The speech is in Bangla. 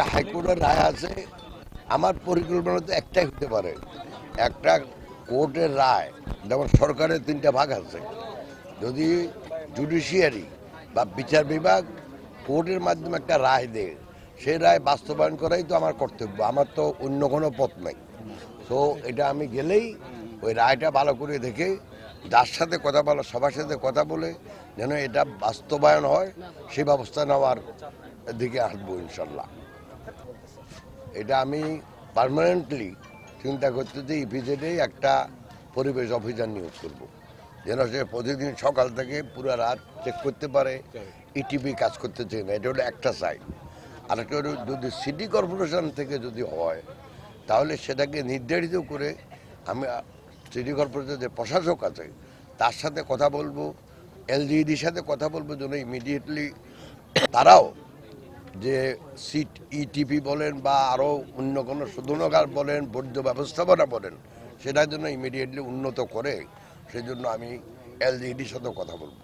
একটা হাইকোর্টের রায় আছে। আমার পরিকল্পনা তো একটাই হতে পারে, একটা কোর্টের রায়, যেমন সরকারের তিনটা ভাগ আছে, যদি জুডিশিয়ারি বা বিচার বিভাগ কোর্টের মাধ্যমে একটা রায় দেয়, সেই রায় বাস্তবায়ন করাই তো আমার কর্তব্য, আমার তো অন্য কোনো পথ নাই। তো এটা আমি গেলেই ওই রায়টা ভালো করে দেখে যার সাথে কথা বলো সবার সাথে কথা বলে যেন এটা বাস্তবায়ন হয় সেই ব্যবস্থা নেওয়ার দিকে আসবো ইনশাল্লাহ। এটা আমি পার্মানেন্টলি চিন্তা করতে যে ইপিজেডেই একটা পরিবেশ অভিযান নিয়োগ করব, যেন সে প্রতিদিন সকাল থেকে পুরো রাত চেক করতে পারে, ইটিভি কাজ করতে চাই না। এটা হলো একটা সাইড। আর একটা হলো যদি সিটি কর্পোরেশন থেকে যদি হয় তাহলে সেটাকে নির্ধারিত করে আমি সিটি কর্পোরেশনের যে প্রশাসক আছে তার সাথে কথা বলবো, এলজিইডির সাথে কথা বলবো যেন ইমিডিয়েটলি তারাও যে সিট ইটিপি বলেন বা আরও অন্য কোনো শোধনাগার বলেন, বর্জ্য ব্যবস্থাপনা বলেন, সেটার জন্য ইমিডিয়েটলি উন্নত করে, সেজন্য আমি এলজিইডির সাথে কথা বলবো।